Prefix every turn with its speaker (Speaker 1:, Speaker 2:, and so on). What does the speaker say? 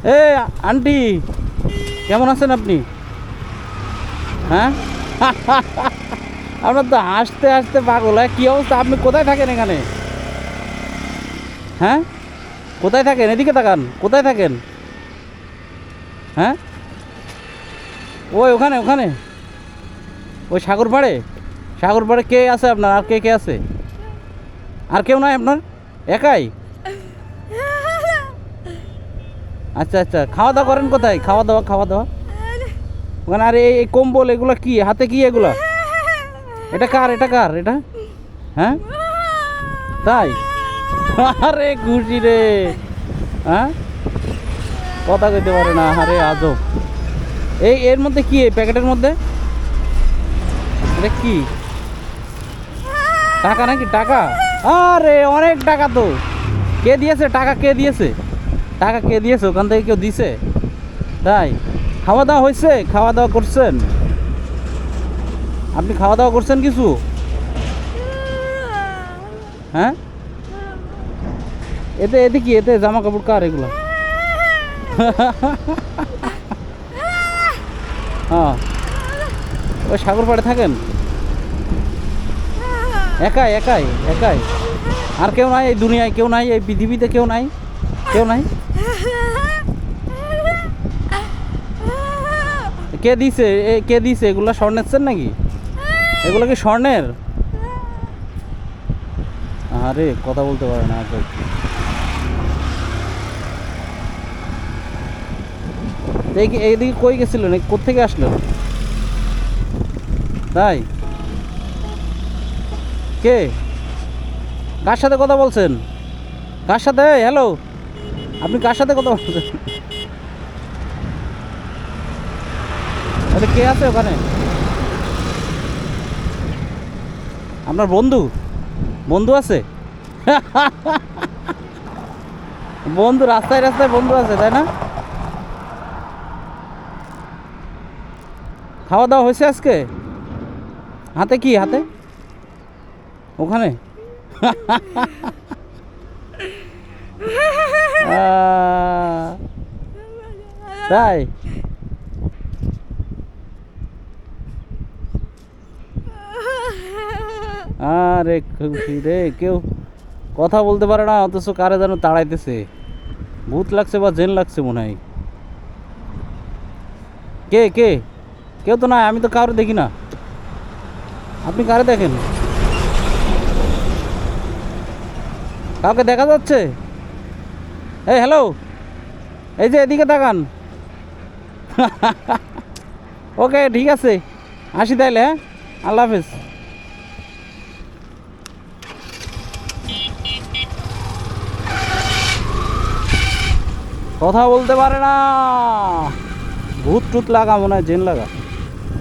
Speaker 1: এ aunty, কেমন আছেন আপনি? হ্যাঁ আপনার তো হাসতে হাসতে পাগল। হ্যাঁ, কী অবস্থা? আপনি কোথায় থাকেন এখানে? হ্যাঁ, কোথায় থাকেন? এদিকে তাকান, কোথায় থাকেন? হ্যাঁ, ওই ওখানে ওখানে ওই সাগর পাড়ে। সাগর পাড়ে কে আছে আপনার? আর কে কে আছে? আর কেউ নাই আপনার? একাই? আচ্ছা আচ্ছা, খাওয়া দাওয়া করেন কোথায়? খাওয়া দাওয়া খাওয়া দাওয়া ওখানে। আর এই কম্বল এগুলো কি হাতে? কি এগুলা? এটা কার? এটা কার এটা? হ্যাঁ, তাই? আরে খুশি রে। হ্যাঁ, কথা কইতে পারে না, আরে আজব। এই এর মধ্যে কি? এই প্যাকেটের মধ্যে এটা কি? টাকা নাকি? টাকা? আরে অনেক টাকা তো। কে দিয়েছে টাকা? কে দিয়েছে টাকা? কে দিয়েছে? ওখান থেকে কেউ দিছে? তাই? খাওয়া দাওয়া হয়েছে? খাওয়া দাওয়া করছেন? আপনি খাওয়া দাওয়া করছেন কিছু? হ্যাঁ, এতে এতে কি? এতে জামা কাপড় কার এগুলো? হ্যাঁ, ওই সাগর পাড়ে থাকেন? একাই একাই একাই? আর কেউ নাই এই দুনিয়ায়? কেউ নাই এই পৃথিবীতে? কেউ নাই? কেউ নাই? কে দিছে? কে দিছে এগুলো? স্বর্ণের চেন নাকি? এগুলো কি স্বর্ণের? আরে কথা বলতে পারে না আজব। এইদিকে কই গেছিলেন? কোত্থেকে আসলেন? তাই? কে? কার সাথে কথা বলছেন? কার সাথে? হ্যালো, আপনি কার সাথে কথা বলছেন? আরে কে আছে ওখানে? আপনার বন্ধু? বন্ধু আছে? বন্ধু রাস্তায় রাস্তায় বন্ধু আছে, তাই না? খাওয়া দাওয়া হয়েছে আজকে? হাতে কি? হাতে ওখানে? তাই? আরে খুশি রে, কেউ কথা বলতে পারে না অথচ কারে যেন তাড়াইতেছে। ভূত লাগছে বা জেন লাগছে মনে হয়। কে কে? কেউ তো নাই, আমি তো কারো দেখি না। আপনি কারে দেখেন? কাউকে দেখা যাচ্ছে? এই হ্যালো, এই যে এদিকে তাকান। ওকে ঠিক আছে, আসি তাইলে। হ্যাঁ, আল্লাহ হাফেজ। কথা বলতে পারে না, ভূত টুত লাগা মনে হয়, জেন লাগা।